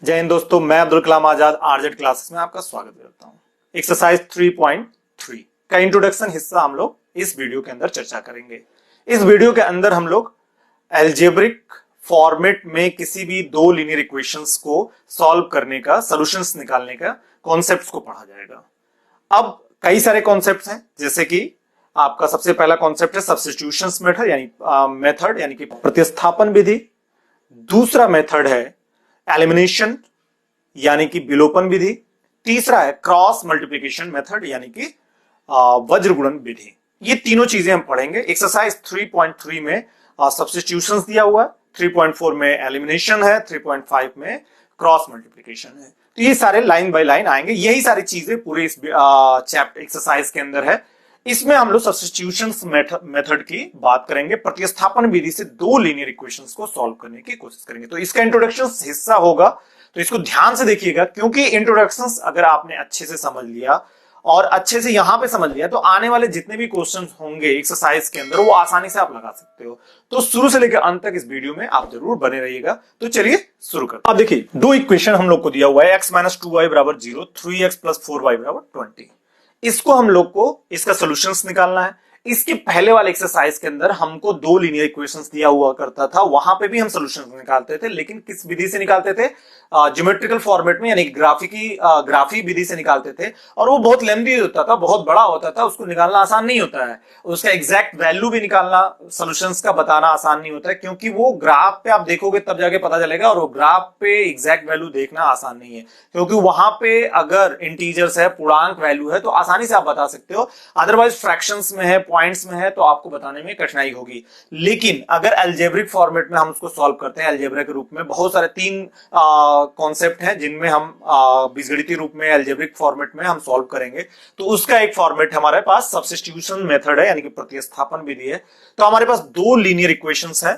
जय हिंद दोस्तों, मैं अब्दुल कलाम आजाद आरजेड क्लासेस में आपका स्वागत करता हूं। एक्सरसाइज 3.3 का इंट्रोडक्शन हिस्सा हम लोग इस वीडियो के अंदर चर्चा करेंगे। इस वीडियो के अंदर हम लोग अलजेब्रिक फॉर्मेट में किसी भी दो लीनियर इक्वेशंस को सॉल्व करने का, सॉल्यूशंस निकालने का कॉन्सेप्ट्स को पढ़ा जाएगा। अब कई सारे कॉन्सेप्ट्स हैं, जैसे कि आपका सबसे पहला कॉन्सेप्ट है सब्स्टिट्यूशंस मेथड यानी कि प्रतिस्थापन विधि। दूसरा मेथड है एलिमिनेशन यानी कि विलोपन विधि। तीसरा है क्रॉस मल्टीप्लिकेशन मेथड यानी कि वज्र गुणन विधि। ये तीनों चीजें हम पढ़ेंगे। एक्सरसाइज 3.3 में सब्स्टिट्यूशंस दिया हुआ है, 3.4 में एलिमिनेशन है, 3.5 में क्रॉस मल्टीप्लिकेशन है। तो ये सारे लाइन बाय लाइन आएंगे। यही सारी चीजें पूरे इस चैप्टर एक्सरसाइज के अंदर है। इसमें हम लोग सब्स्टिट्यूशंस मेथड की बात करेंगे, प्रतिस्थापन विधि से दो लीनियर इक्वेशंस को सॉल्व करने की कोशिश करेंगे। तो इसका इंट्रोडक्शन हिस्सा होगा, तो इसको ध्यान से देखिएगा, क्योंकि इंट्रोडक्शंस अगर आपने अच्छे से समझ लिया और अच्छे से यहां पे समझ लिया तो आने वाले जितने भी क्वेश्चंस होंगे एक्सरसाइज के अंदर वो आसानी से आप लगा सकते हो। तो शुरू से लेकर अंत तक इस वीडियो में आप जरूर बने रहिएगा। तो चलिए शुरू करते हैं। अब देखिए, दो इक्वेशन हम लोग को दिया हुआ है, x - 2y = 0, 3x + 4y = 20। इसको हम लोग को इसका सॉल्यूशंस निकालना है। इसके पहले वाले एक्सरसाइज के अंदर हमको दो लीनियर इक्वेशंस दिया हुआ करता था, वहां पे भी हम सॉल्यूशंस निकालते थे, लेकिन किस विधि से निकालते थे? ज्योमेट्रिकल फॉर्मेट में यानी ग्राफी विधि से निकालते थे। और वो बहुत लेंथी होता था, बहुत बड़ा होता था, उसको निकालना आसान नहीं होता है। उसका एग्जैक्ट वैल्यू भी निकालना, सॉल्यूशंस का बताना आसान नहीं होता है, क्योंकि वो ग्राफ पे आप देखोगे तब जाके पता चलेगा, और वो ग्राफ पे एग्जैक्ट वैल्यू देखना आसान नहीं है, क्योंकि वहां पे अगर इंटीजर्स है, पूर्णांक वैल्यू है, तो आसानी से आप बता सकते हो। अदरवाइज फ्रैक्शंस में है, पॉइंट्स में है, तो आपको बताने में कठिनाई होगी। लेकिन अगर अलजेब्रिक फॉर्मेट में हम उसको सॉल्व करते हैं, अलजेब्रा के रूप में बहुत सारे तीन कॉन्सेप्ट हैं जिनमें हम बीजगणितीय रूप में अलजेब्रिक फॉर्मेट में हम सॉल्व करेंगे। तो उसका एक फॉर्मेट हमारे पास सब्स्टिट्यूशन मेथड है यानी कि प्रतिस्थापन विधि है। तो हमारे पास दो लीनियर इक्वेशंस हैं,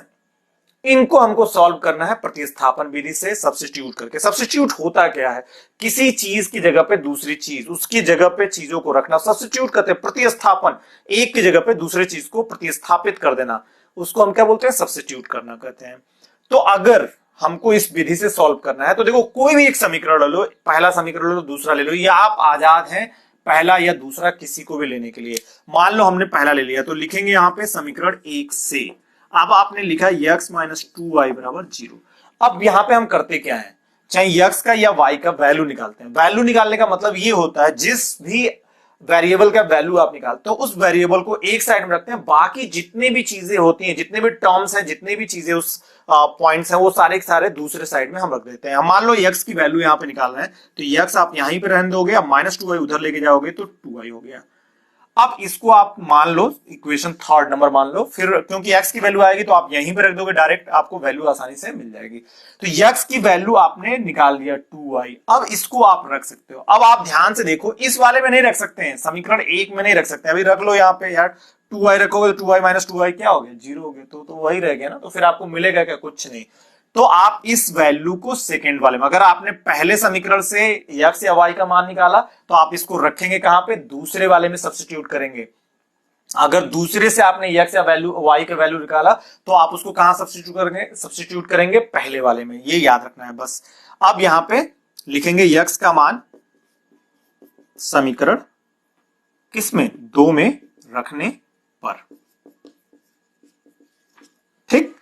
इनको हमको सॉल्व करना है प्रतिस्थापन विधि से सब्स्टिट्यूट करके। सब्स्टिट्यूट होता क्या है? किसी चीज की जगह पे दूसरी चीज, उसकी जगह पे चीजों को रखना, सब्स्टिट्यूट करते हैं। प्रतिस्थापन, एक की जगह पे दूसरे चीज को प्रतिस्थापित कर देना, उसको हम क्या बोलते हैं? सब्स्टिट्यूट करना कहते हैं। तो अगर हमको इस विधि से सॉल्व करना है तो देखो, कोई भी एक समीकरण ले लो, पहला समीकरण ले लो, दूसरा ले लो, या आप आजाद हैं पहला या दूसरा किसी को भी लेने के लिए। मान लो हमने पहला ले लिया, तो लिखेंगे यहां पे समीकरण 1 से। अब आपने लिखा x - 2y = 0। अब यहां पे हम करते क्या है, चाहे x का या y का वैल्यू निकालते हैं। वैल्यू निकालने का मतलब ये होता है, जिस भी वेरिएबल का वैल्यू आप निकालते हो उस वेरिएबल को एक साइड में रखते हैं, बाकी जितने भी चीजें होती हैं, जितने भी टर्म्स हैं, जितने भी चीजें उस पॉइंट्स हैं, वो सारे के सारे दूसरे साइड में हम रख देते हैं। मान लो x की वैल्यू यहां पे निकालना है, तो x आप यहीं पे रहने दोगे, अब -2y उधर लेके जाओगे तो 2y हो गया। अब इसको आप मान लो इक्वेशन थर्ड नंबर मान लो, फिर क्योंकि x की वैल्यू आएगी तो आप यहीं पे रख दोगे, डायरेक्ट आपको वैल्यू आसानी से मिल जाएगी। तो x की वैल्यू आपने निकाल लिया 2y। अब इसको आप रख सकते हो। अब आप ध्यान से देखो, इस वाले में नहीं रख सकते हैं, समीकरण 1 में नहीं रख सकते। अभी रख लो यहाँ पे यार, 2y रखोगे तो 2y - 2y क्या हो गया? 0 हो गया। तो वही रह गया ना, तो फिर आपको मिलेगा क्या? कुछ नहीं। तो आप इस वैल्यू को सेकेंड वाले में, अगर आपने पहले समीकरण से x या y का मान निकाला तो आप इसको रखेंगे कहां पे? दूसरे वाले में सब्स्टिट्यूट करेंगे। अगर दूसरे से आपने x या y का वैल्यू निकाला तो आप उसको कहां सब्स्टिट्यूट करेंगे? पहले वाले में। ये याद रखना है बस। अब यहां पे लिखेंगे x का मान समीकरण किसमें? 2 में रखने पर। ठीक।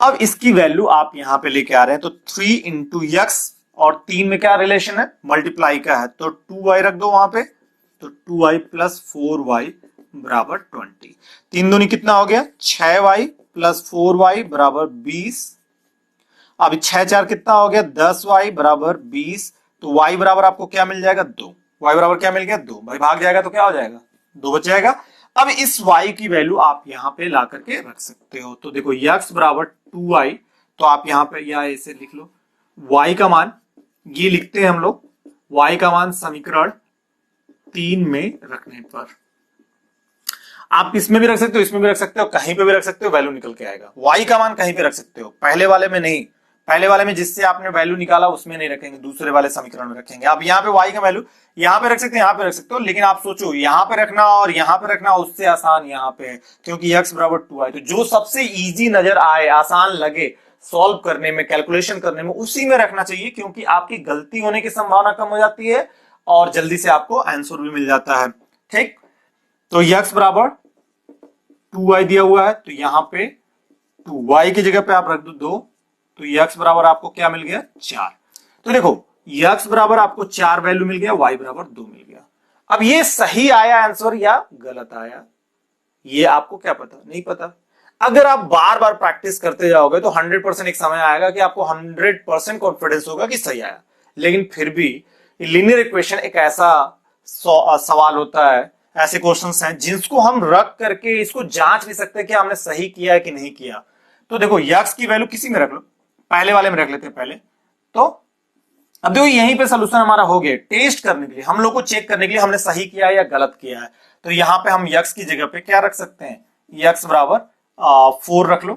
अब इसकी वैल्यू आप यहां पे लेके आ रहे हैं, तो 3 × x, और 3 में क्या रिलेशन है? मल्टीप्लाई का है, तो 2y रख दो वहां पे, तो 2y + 4y = 20। 3 दूनी कितना हो गया? 6y + 4y = 20। अब 6 4 कितना हो गया? 10y = 20। तो y बराबर आपको क्या मिल जाएगा? 2। y बराबर क्या मिल गया? 2। भाई भाग जाएगा तो क्या हो जाएगा? 2 बच जाएगा। अब इस y की वैल्यू आप यहां पे ला करके रख सकते हो। तो देखो x = 2y, तो आप यहां पे या ऐसे लिख लो, y का मान ये लिखते हैं हम लोग, y का मान समीकरण 3 में रखने पर। आप इसमें भी रख सकते हो, इसमें भी रख सकते हो, कहीं पे भी रख सकते हो, वैल्यू निकल के आएगा। y का मान कहीं पे रख सकते हो, पहले वाले में नहीं। पहले वाले में जिससे आपने वैल्यू निकाला उसमें नहीं रखेंगे, दूसरे वाले समीकरण में रखेंगे। अब यहाँ पे y का वैल्यू यहाँ पे रख सकते हैं, यहाँ पे रख सकते हो, लेकिन आप सोचो यहाँ पे रखना और यहाँ पे रखना, उससे आसान यहाँ पे है, क्योंकि x = 2y। तो जो सबसे इजी नजर आए, आसान लगे, सॉल्व करने में, कैलकुलेशन करने में उसी में रखना चाहिए, क्योंकि आपकी गलती होने की संभावना कम हो जाती है और जल्दी से आपको आंसर भी मिल जाता है। ठीक, तो x बराबर 2y दिया हुआ है, तो यहां पे 2y की जगह पे आप रख दो 2, तो x बराबर आपको क्या मिल गया 4। तो देखो x बराबर आपको 4 वैल्यू मिल गया, y बराबर 2 मिल गया। अब ये सही आया आंसर या गलत आया, ये आपको क्या पता, नहीं पता। अगर आप बार बार प्रैक्टिस करते जाओगे तो 100% एक समय आएगा कि आपको 100% कॉन्फिडेंस होगा कि सही आया। लेकिन फिर भी लीनियर इक्वेशन एक ऐसा सवाल होता है, ऐसे क्वेश्चंस हैं जिसको हम रख करके इसको जांच नहीं सकते कि हमने सही किया है कि नहीं किया। तो देखो यक्स की वैल्यू किसी में रख लो, पहले वाले में रख लेते हैं पहले। तो अब देखो यहीं पे सोल्यूशन हमारा हो गया। टेस्ट करने के लिए, हम लोग को चेक करने के लिए हमने सही किया है या गलत किया है, तो यहां पे हम यक्स की जगह पे क्या रख सकते हैं, यक्स बराबर 4 रख लो।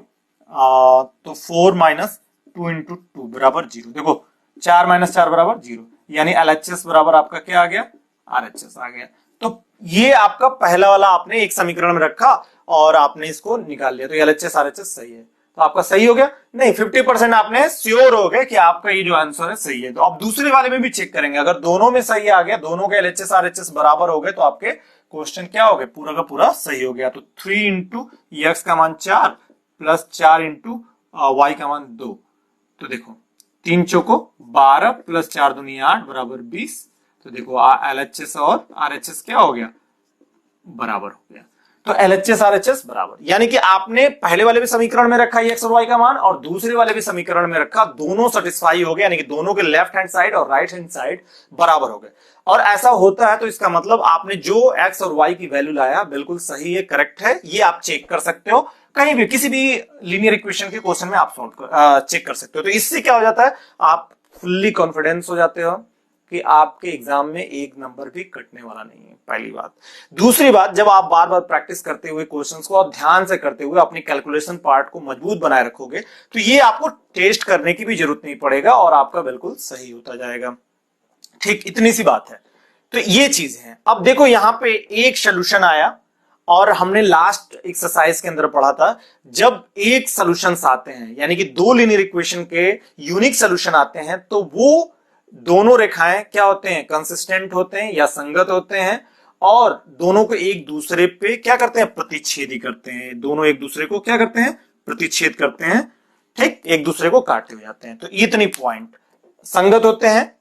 तो 4 माइनस 2 इंटू 2 बराबर 0। देखो 4 माइनस 4 बराबर 0, यानी एलएचएस बराबर आपका क्या आ गया, आरएचएस आ गया। तो ये आपका पहला वाला आपने एक समीकरण में रखा और आपने इसको निकाल लिया, तो एलएचएस आरएचएस सही है। तो आपका सही हो गया, नहीं 50% आपने श्योर हो गए कि आपका ये जो आंसर है सही है। तो आप दूसरे वाले में भी चेक करेंगे, अगर दोनों में सही आ गया, दोनों के एलएचएस आरएचएस बराबर हो गए, तो आपके क्वेश्चन क्या हो गए, पूरा का पूरा सही हो गया। तो 3 इंटू एक्स का मान 4 प्लस 4 इंटू वाई का मान 2। तो देखो 3 चौको 12 प्लस 4 दूनी 8 बराबर 20। तो देखो एलएचएस और आरएचएस क्या हो गया, बराबर हो गया। तो एलएचएस आरएचएस बराबर, यानी कि आपने पहले वाले भी समीकरण में रखा एक्स और वाई का मान और दूसरे वाले भी समीकरण में रखा, दोनों सेटिस्फाई हो गए, यानी कि दोनों के लेफ्ट हैंड साइड और राइट हैंड साइड बराबर हो गए। और ऐसा होता है तो इसका मतलब आपने जो एक्स और वाई की वैल्यू लाया बिल्कुल सही है, करेक्ट है, ये आप चेक कर सकते हो कहीं भी, किसी भी लीनियर इक्वेशन के क्वेश्चन में आप चेक कर सकते हो। तो इससे क्या हो जाता है, आप फुल्ली कॉन्फिडेंस हो जाते हो कि आपके एग्जाम में एक नंबर भी कटने वाला नहीं है, पहली बात। दूसरी बात, जब आप बार बार प्रैक्टिस करते हुए क्वेश्चंस को और ध्यान से करते हुए अपनी कैलकुलेशन पार्ट को मजबूत बनाए रखोगे, तो ये आपको टेस्ट करने की भी जरूरत नहीं पड़ेगा और आपका बिल्कुल सही होता जाएगा। ठीक, इतनी सी बात है। तो ये चीज है। अब देखो यहां पे एक सोल्यूशन आया और हमने लास्ट एक्सरसाइज के अंदर पढ़ा था, जब एक सॉल्यूशंस आते हैं, यानी कि दो लीनियर इक्वेशन के यूनिक सॉल्यूशन आते हैं, तो वो दोनों रेखाएं क्या होते हैं, कंसिस्टेंट होते हैं या संगत होते हैं, और दोनों को एक दूसरे पे क्या करते हैं, प्रतिच्छेदी करते हैं। दोनों एक दूसरे को क्या करते हैं, प्रतिच्छेद करते हैं। ठीक, एक दूसरे को काटते हुए जाते हैं। तो इतनी पॉइंट, संगत होते हैं,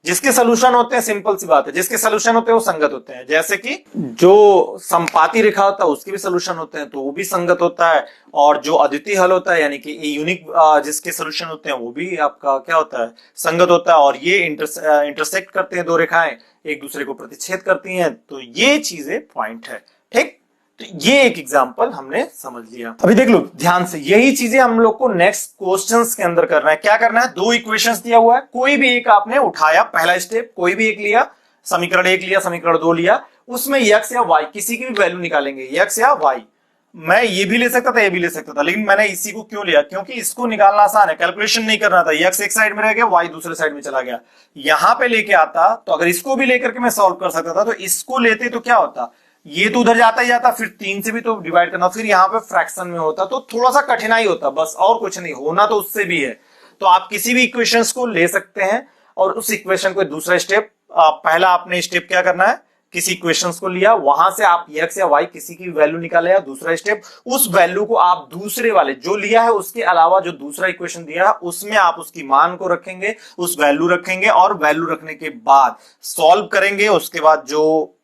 जिसके सोल्यूशन होते हैं, सिंपल सी बात है, जिसके सोल्यूशन होते हैं वो संगत होते हैं। जैसे कि जो संपाती रेखा होता है उसके भी सोल्यूशन होते हैं, तो वो भी संगत होता है। और जो अद्वितीय हल होता है, यानी कि यूनिक जिसके सोल्यूशन होते हैं, वो भी आपका क्या होता है, संगत होता है। और ये इंटरसेक्ट करते हैं, दो रेखाएं एक दूसरे को प्रतिच्छेद करती हैं। तो ये चीजें पॉइंट है। ठीक, तो ये एक एग्जांपल हमने समझ लिया। अभी देख लो ध्यान से, यही चीजें हम लोग को नेक्स्ट क्वेश्चंस के अंदर करना है। क्या करना है, दो इक्वेशंस दिया हुआ है, कोई भी एक आपने उठाया, पहला स्टेप कोई भी एक लिया, समीकरण 1 लिया, समीकरण 2 लिया, उसमें x या y किसी की भी वैल्यू निकालेंगे, x या y। मैं ये भी ले सकता था, ये भी ले सकता था, लेकिन मैंने इसी को क्यों लिया, क्योंकि इसको निकालना आसान है, कैलकुलेशन नहीं करना था। x एक साइड में रह गया, y दूसरे साइड में चला गया। यहां पे लेके आता तो अगर इसको भी लेकर के मैं सॉल्व कर सकता था, तो इसको लेते तो क्या होता, ये तो उधर जाता ही जाता, फिर 3 से भी तो डिवाइड करना, फिर यहाँ पे फ्रैक्शन में होता, तो थोड़ा सा कठिनाई होता, बस और कुछ नहीं, होना तो उससे भी है। तो आप किसी भी इक्वेशंस को ले सकते हैं और उस इक्वेशन को दूसरा स्टेप, पहला आपने स्टेप क्या करना है, किसी इक्वेशंस को लिया, वहां से आप x या y किसी की वैल्यू निकाले, दूसरा स्टेप उस वैल्यू को आप दूसरे वाले जो लिया है उसके अलावा जो दूसरा इक्वेशन दिया है उसमें आप उसकी मान को रखेंगे, उस वैल्यू रखेंगे, और वैल्यू रखने के बाद सॉल्व करेंगे। उसके बाद जो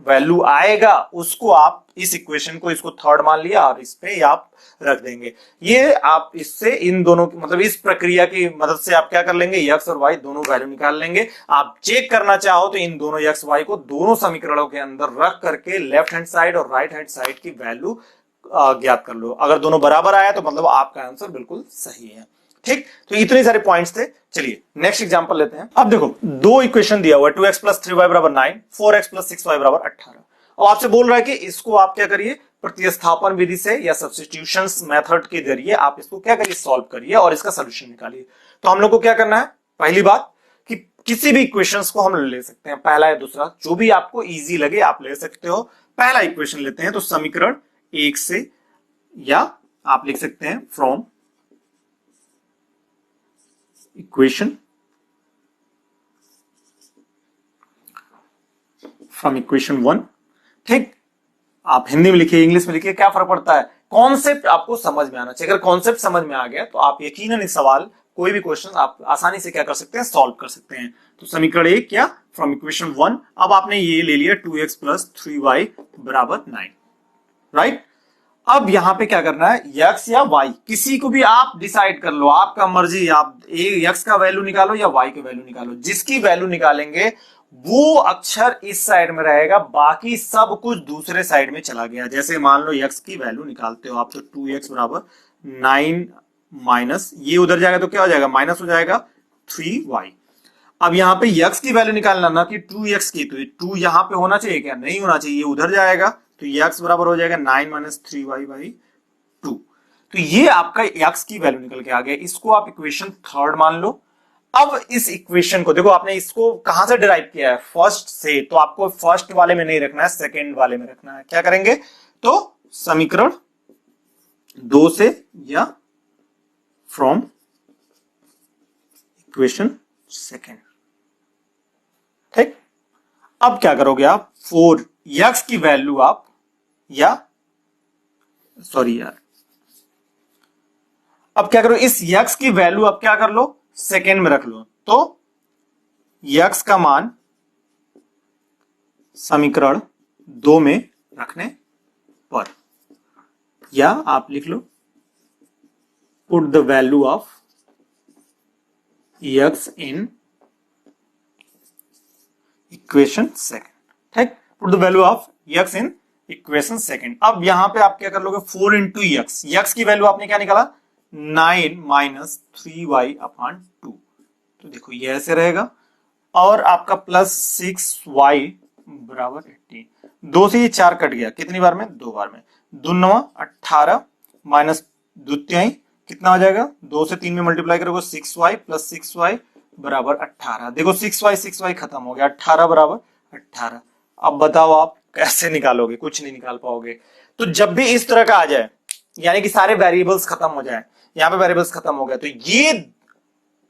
वैल्यू आएगा उसको आप इस इक्वेशन को, इसको थर्ड मान लिया और इस पे आप रख देंगे। ये आप इससे इन दोनों की मतलब इस प्रक्रिया की मदद से आप क्या कर लेंगे, x और y दोनों वैल्यू निकाल लेंगे। आप चेक करना चाहो तो इन दोनों x y को दोनों समीकरणों के अंदर रख करके लेफ्ट हैंड साइड और राइट हैंड साइड की वैल्यू ज्ञात कर लो। अगर दोनों बराबर आया तो मतलब आपका आंसर बिल्कुल सही है। ठीक, तो इतने सारे पॉइंट्स थे। चलिए नेक्स्ट एग्जांपल लेते हैं। अब देखो दो इक्वेशन दिया हुआ है, 2x प्लस 3y बराबर 9, 4x प्लस 6y बराबर 18। और आपसे बोल रहा है कि इसको आप क्या करिए, प्रतिस्थापन विधि से या सब्स्टिट्यूशंस मेथड के जरिए आप इसको क्या करिए, सॉल्व करिए और इसका सोल्यूशन निकालिए। तो हम लोग को क्या करना है, पहली बात कि किसी भी इक्वेशंस को हम ले सकते हैं, पहला या दूसरा, जो भी आपको इजी लगे आप ले सकते हो। पहला इक्वेशन लेते हैं, तो समीकरण 1 से, या आप लिख सकते हैं फ्रॉम इक्वेशन फ्रॉम इक्वेशन 1। ठीक, आप हिंदी में लिखिए, इंग्लिश में लिखिए, क्या फर्क पड़ता है, कॉन्सेप्ट आपको समझ में आना चाहिए। अगर कॉन्सेप्ट समझ में आ गया तो आप यकीनन इस सवाल, कोई भी क्वेश्चन आप आसानी से क्या कर सकते हैं, सॉल्व कर सकते हैं। तो समीकरण 1 क्या, फ्रॉम इक्वेशन 1। अब आपने ये ले लिया 2x प्लस 3y बराबर 9, राइट। अब यहां पे क्या करना है, x या y किसी को भी आप डिसाइड कर लो, आपका मर्जी, आप x का वैल्यू निकालो या y की वैल्यू निकालो, जिसकी वैल्यू निकालेंगे वो अक्षर इस साइड में रहेगा, बाकी सब कुछ दूसरे साइड में चला गया। जैसे मान लो x की वैल्यू निकालते हो आप, तो 2x बराबर 9 माइनस, ये उधर जाएगा तो क्या हो जाएगा, माइनस हो जाएगा 3y। अब यहाँ पे x की वैल्यू निकालना ना कि 2x की, तो 2 यहाँ पे होना चाहिए क्या, नहीं होना चाहिए, ये उधर जाएगा, तो x बराबर हो जाएगा 9 माइनस 3y बाई 2। तो ये आपका x की वैल्यू निकल के आ गया, इसको आप इक्वेशन 3 मान लो। अब इस इक्वेशन को देखो, आपने इसको कहां से डिराइव किया है, फर्स्ट से, तो आपको फर्स्ट वाले में नहीं रखना है, सेकेंड वाले में रखना है। क्या करेंगे, तो समीकरण 2 से या फ्रॉम इक्वेशन 2। ठीक, अब क्या करोगे आप, 4 x की वैल्यू आप, या सॉरी यार, अब क्या करो, इस x की वैल्यू आप क्या कर लो, सेकेंड में रख लो। तो x का मान समीकरण 2 में रखने पर, या आप लिख लो put the value of x in equation 2। ठीक, put the value of x in equation 2। अब यहां पे आप क्या कर लोगे, 4 इंटू x की वैल्यू आपने क्या निकाला, 9 माइनस 3y अपॉन 2। तो देखो ये ऐसे रहेगा, और आपका प्लस 6y बराबर 18। 2 से ये 4 कट गया, कितनी बार में, 2 बार में, 2 9 18 माइनस द्वितीय कितना हो जाएगा, 2 से 3 में मल्टीप्लाई करोगे 6y प्लस 6y बराबर 18। देखो 6y खत्म हो गया, 18 बराबर 18। अब बताओ आप कैसे निकालोगे, कुछ नहीं निकाल पाओगे। तो जब भी इस तरह का आ जाए, यानी कि सारे वेरिएबल्स खत्म हो जाए, यहां पे वेरिएबल्स खत्म हो गए, तो ये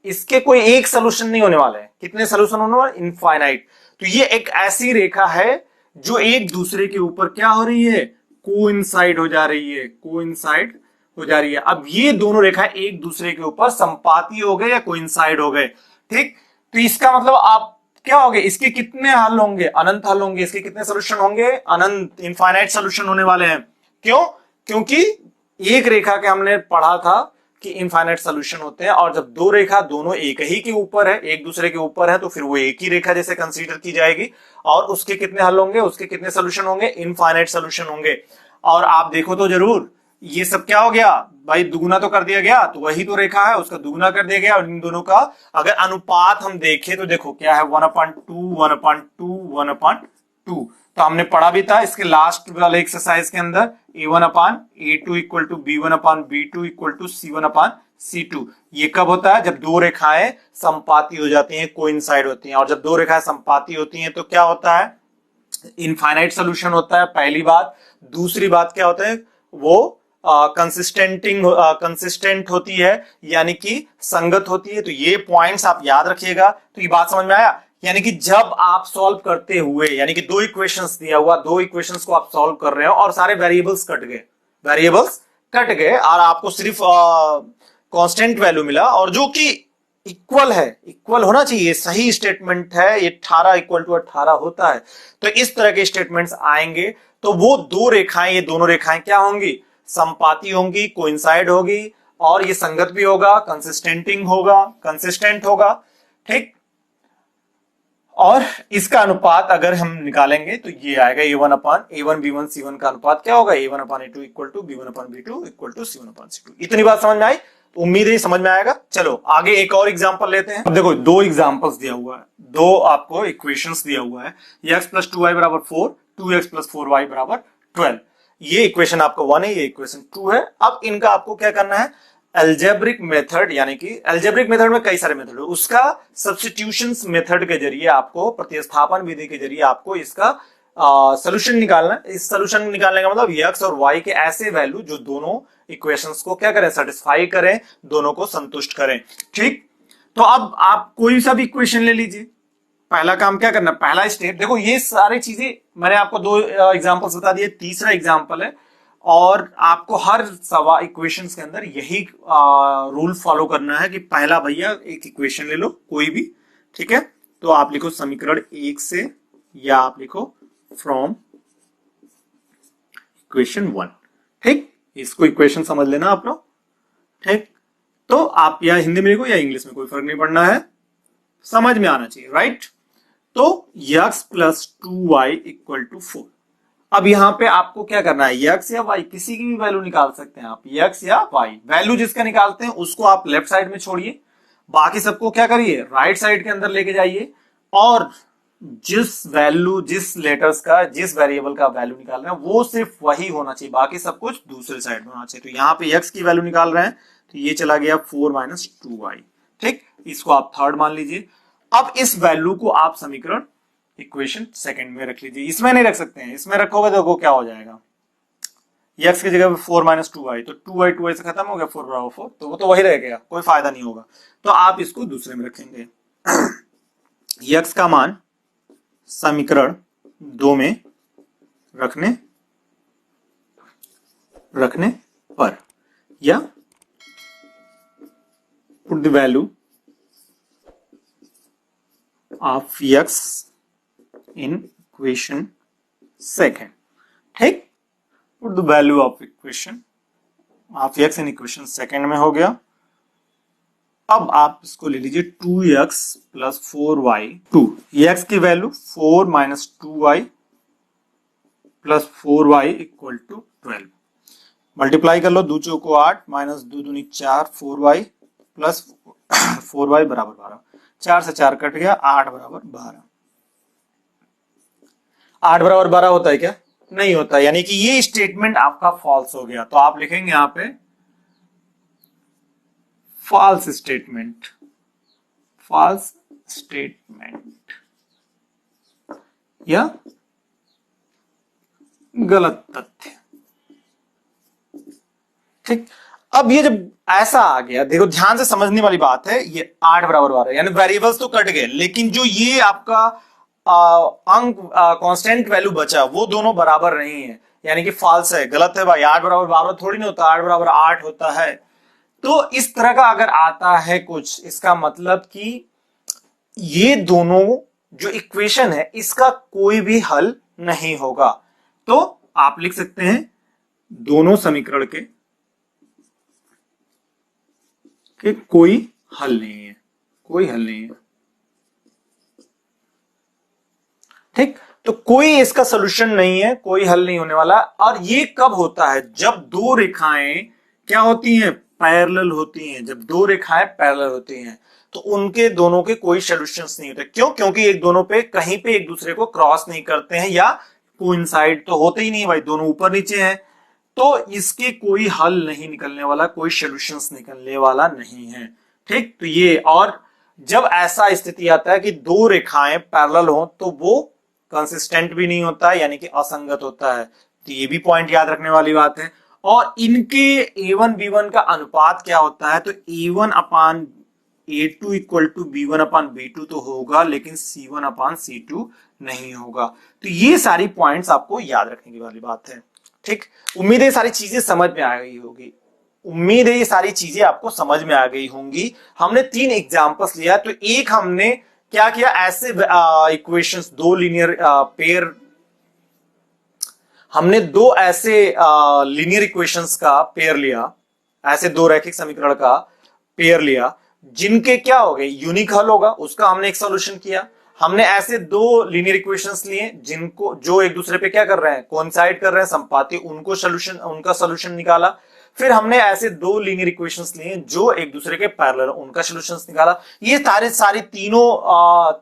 इसके कोई एक सोल्यूशन नहीं होने वाला है। कितने सोल्यूशन होने वाले, इनफाइनाइट। तो ये एक ऐसी रेखा है जो एक दूसरे के ऊपर क्या हो रही है, कोइंसाइड हो जा रही है, कोइंसाइड हो जा रही है। अब ये दोनों रेखा एक दूसरे के ऊपर संपाती हो गए या कोइंसाइड हो गए। ठीक, तो इसका मतलब आप क्या हो गए, इसके कितने हल होंगे, अनंत हल होंगे, इसके कितने सोल्यूशन होंगे, अनंत, इनफाइनाइट सोल्यूशन होने वाले हैं। क्यों, क्योंकि एक रेखा के हमने पढ़ा था कि इनफाइनाइट सोल्यूशन होते हैं, और जब दो रेखा दोनों एक ही के ऊपर है, एक दूसरे के ऊपर है, तो फिर वो एक ही रेखा जैसे कंसीडर की जाएगी, और उसके कितने हल होंगे, उसके कितने सोल्यूशन होंगे, इनफाइनाइट सोल्यूशन होंगे। और आप देखो तो जरूर, ये सब क्या हो गया भाई, दुगुना तो कर दिया गया, तो वही तो रेखा है, उसका दुगुना कर दिया गया, और इन दोनों का अगर अनुपात हम देखें तो देखो क्या है, 1/2 1/2 1/2। तो हमने पढ़ा भी था इसके लास्ट वाले एक्सरसाइज के अंदर, a1/a2 equal to b1/b2 equal to c1/c2। ये कब होता है, जब दो रेखाएं संपाती हो जाती हैं, कोइंसाइड होती हैं। और जब दो रेखाएं संपाती होती हैं तो क्या होता है, इनफाइनाइट सोल्यूशन होता है, पहली बात। दूसरी बात क्या होता है, वो कंसिस्टेंट होती है, यानी कि संगत होती है। तो ये पॉइंट्स आप याद रखिएगा। तो ये बात समझ में आया, यानी कि जब आप सॉल्व करते हुए, यानी कि दो इक्वेशंस दिया हुआ, दो इक्वेशंस को आप सॉल्व कर रहे हो और सारे वेरिएबल्स कट गए, और आपको सिर्फ कांस्टेंट वैल्यू मिला, और जो कि इक्वल है, इक्वल होना चाहिए, सही स्टेटमेंट है, ये 18 इक्वल टू 18 होता है। तो इस तरह के स्टेटमेंट्स आएंगे तो वो दो रेखाएं, ये दोनों रेखाएं क्या होंगी, संपाती होंगी, कोइंसाइड होगी, और ये संगत भी होगा, कंसिस्टेंट होगा। ठीक, और इसका अनुपात अगर हम निकालेंगे तो ये आएगा a1/a1b1c1 का अनुपात क्या होगा, a1/a2 equal to b1/b2 equal to c1/c2। इतनी बात समझ में आई, उम्मीद है समझ में आएगा। चलो आगे एक और एग्जांपल लेते हैं। अब देखो दो एग्जांपल्स दिया हुआ है, दो आपको इक्वेशंस दिया हुआ है, x प्लस 2y बराबर 4, 2x प्लस 4y बराबर 12। ये इक्वेशन आपका 1 है, ये इक्वेशन 2 है। अब इनका आपको क्या करना है, एल्जेब्रिक मेथड, यानी कि एल्जेब्रिक मेथड में कई सारे मेथड है, उसका सब्स्टिट्यूशंस मेथड के जरिए आपको, प्रतिस्थापन विधि के जरिए आपको इसका सोल्यूशन निकालना है। इस सोल्यूशन निकालने का मतलब x और y के ऐसे वैल्यू जो दोनों इक्वेशंस को क्या करें, सेटिस्फाई करें, दोनों को संतुष्ट करें। ठीक, तो अब आप कोई सा भी इक्वेशन ले लीजिए, पहला काम क्या करना, पहला स्टेप देखो, ये सारी चीजें मैंने आपको दो एग्जांपल्स बता दिए, तीसरा एग्जांपल है, और आपको हर सवाल इक्वेशंस के अंदर यही रूल फॉलो करना है कि पहला भैया एक इक्वेशन ले लो कोई भी, ठीक है, तो आप लिखो समीकरण 1 से, या आप लिखो फ्रॉम इक्वेशन 1, ठीक, इसको इक्वेशन समझ लेना आप लोग, ठीक। तो आप या हिंदी में लिखो या इंग्लिश में, कोई फर्क नहीं पड़ना है, समझ में आना चाहिए, राइट। तो x plus 2y equal to 4। अब यहां पे आपको क्या करना है, x या y किसी की भी वैल्यू निकाल सकते हैं आप, x या y वैल्यू जिसका निकालते हैं उसको आप लेफ्ट साइड में छोड़िए, बाकी सबको क्या करिए राइट साइड के अंदर लेके जाइए, और जिस वैल्यू, जिस लेटर्स का, जिस वेरिएबल का वैल्यू निकाल रहे हैं वो सिर्फ वही होना चाहिए, बाकी सब कुछ दूसरे साइड में होना चाहिए। तो यहाँ पे x की वैल्यू निकाल रहे हैं तो ये चला गया 4 माइनस 2y, ठीक, इसको आप थर्ड मान लीजिए। अब इस वैल्यू को आप समीकरण इक्वेशन सेकंड में रख लीजिए, इसमें नहीं रख सकते हैं, इसमें रखोगे देखो क्या हो जाएगा, x की जगह 4 माइनस 2y, तो 2y से खत्म हो गया, 4 बराबर 4, तो वो तो वही रह गया, कोई फायदा नहीं होगा। तो आप इसको दूसरे में रखेंगे, x का मान समीकरण 2 में रखने पर, या put the value of x in equation second, ठीक, put the value of equation of x in equation second में हो गया। अब आप इसको ले लीजिए 2x प्लस 4y, 2 x की वैल्यू 4 minus 2y plus 4y equal to 12, multiply कर लो, 2 चौको 8 माइनस 2 दूनी 4, 4y प्लस 4y बराबर 12, 4 से 4 कट गया, 8 बराबर 12, 8 बराबर 12 होता है क्या, नहीं होता, यानी कि ये स्टेटमेंट आपका फॉल्स हो गया। तो आप लिखेंगे यहां पे फॉल्स स्टेटमेंट, फॉल्स स्टेटमेंट या गलत तथ्य, ठीक। अब ये जब ऐसा आ गया, देखो ध्यान से समझने वाली बात है, ये 8 बराबर 12 यानी वेरिएबल्स तो कट गए, लेकिन जो ये आपका अंक कांस्टेंट वैल्यू बचा वो दोनों बराबर नहीं है, यानी कि फॉल्स है, गलत है भाई, 8 बराबर 12 थोड़ी नहीं होता, 8 बराबर 8 होता है। तो इस तरह का अगर आता है कुछ, इसका मतलब कि ये दोनों जो इक्वेशन है इसका कोई भी हल नहीं होगा। तो आप लिख सकते हैं दोनों समीकरण के कोई हल नहीं है, कोई हल नहीं है, ठीक। तो कोई इसका सॉल्यूशन नहीं है, कोई हल नहीं होने वाला। और ये कब होता है, जब दो रेखाएं क्या होती हैं, पैरेलल होती हैं। जब दो रेखाएं पैरेलल होती हैं तो उनके दोनों के कोई सॉल्यूशंस नहीं होते। क्यों? क्योंकि एक दोनों पे कहीं पे एक दूसरे को क्रॉस नहीं करते हैं, या कोइंसाइड तो होते ही नहीं भाई, दोनों ऊपर नीचे हैं, तो इसके कोई हल नहीं निकलने वाला, कोई सॉल्यूशंस निकलने वाला नहीं है, ठीक। तो ये, और जब ऐसा स्थिति आता है कि दो रेखाएं पैरेलल हो तो वो कंसिस्टेंट भी नहीं होता, यानी कि असंगत होता है। तो ये भी पॉइंट याद रखने वाली बात है। और इनके A1 B1 का अनुपात क्या होता है, तो A1 upon A2 equal to B1 upon B2 तो होगा, लेकिन C1 अपान C2 नहीं होगा। तो ये सारी पॉइंट्स आपको याद रखने की वाली बात है, ठीक। उम्मीद है ये सारी चीजें समझ में आ गई होगी, उम्मीद है ये सारी चीजें आपको समझ में आ गई होंगी। हमने 3 एग्जांपल्स लिया, तो एक हमने क्या किया, ऐसे इक्वेशंस, दो लीनियर पेयर, हमने दो ऐसे लीनियर इक्वेशंस का पेयर लिया, ऐसे दो रैखिक समीकरण का पेयर लिया जिनके क्या हो गए, यूनिक हल होगा, उसका हमने एक सॉल्यूशन किया। हमने ऐसे दो लीनियर इक्वेशंस लिए जिनको, जो एक दूसरे पे क्या कर रहे हैं, कोइंसाइड कर रहे हैं, संपाती, उनको सॉल्यूशन, उनका सॉल्यूशन निकाला। फिर हमने ऐसे दो लीनियर इक्वेशंस लिए जो एक दूसरे के पैरेलल, उनका सॉल्यूशंस निकाला। ये सारे तीनों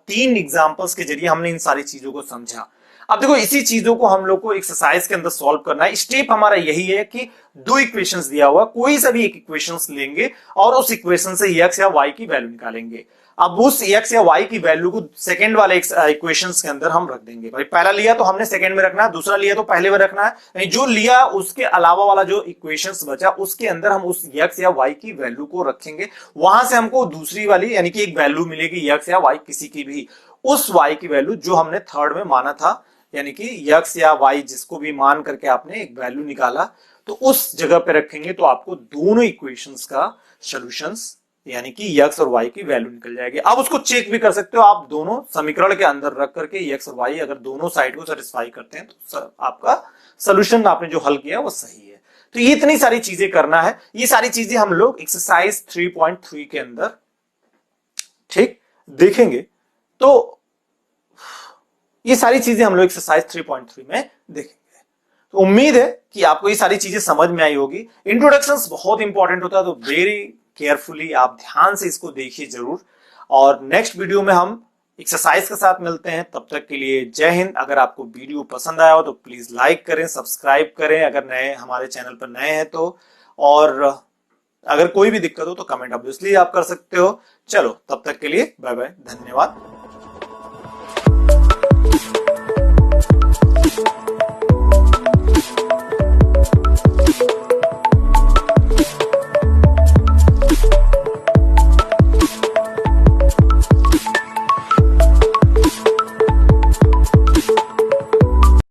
3 एग्जांपल्स के जरिए हमने इन सारी चीजों को समझा। अब देखो इसी चीजों को हम लोग को एक्सरसाइज के अंदर सॉल्व करना है। स्टेप हमारा यही है कि दो इक्वेशंस दिया हुआ, कोई सा भी एक इक्वेशंस लेंगे और उस इक्वेशन से x या y की वैल्यू निकालेंगे। अब उस x या y की वैल्यू को सेकंड वाले इक्वेशंस के अंदर हम रख देंगे। भाई पहला लिया तो हमने सेकंड में रखना है, दूसरा लिया तो पहले में रखना है, जो लिया उसके अलावा वाला जो इक्वेशंस बचा उसके अंदर हम उस x या y की वैल्यू को रखेंगे। वहां से हमको दूसरी वाली यानी कि एक वैल्यू मिलेगी x या y किसी की भी, उस y की वैल्यू जो हमने थर्ड में माना था, यानी कि x या y जिसको भी मान करके आपने एक वैल्यू निकाला तो उस जगह पे रखेंगे, तो आपको दोनों इक्वेशंस का सॉल्यूशंस यानी कि x और y की वैल्यू निकल जाएगी। आप उसको चेक भी कर सकते हो, आप दोनों समीकरण के अंदर रख करके x और y अगर दोनों साइड को सेटिस्फाई करते हैं तो आपका सॉल्यूशन आपने जो हल किया वो सही है। तो ये इतनी सारी चीजें करना है, ये सारी चीजें हम लोग एक्सरसाइज 3.3 के अंदर ठीक देखेंगे। तो ये सारी चीजें हम लोग एक्सरसाइज 3.3 में देखेंगे। तो उम्मीद है कि आपको ये सारी चीजें समझ में आई होगी। इंट्रोडक्शंस बहुत इंपॉर्टेंट होता है, तो वेरी केयरफुली आप ध्यान से इसको देखिए जरूर। और नेक्स्ट वीडियो में हम एक्सरसाइज के साथ मिलते हैं, तब तक के लिए जय हिंद। अगर आपको वीडियो पसंद आया हो तो प्लीज लाइक करें, सब्सक्राइब करें अगर नए हमारे चैनल पर नए हैं तो, और अगर कोई भी दिक्कत हो तो कमेंट ऑब्वियसली आप कर सकते हो। चलो तब तक के लिए बाय बाय, धन्यवाद।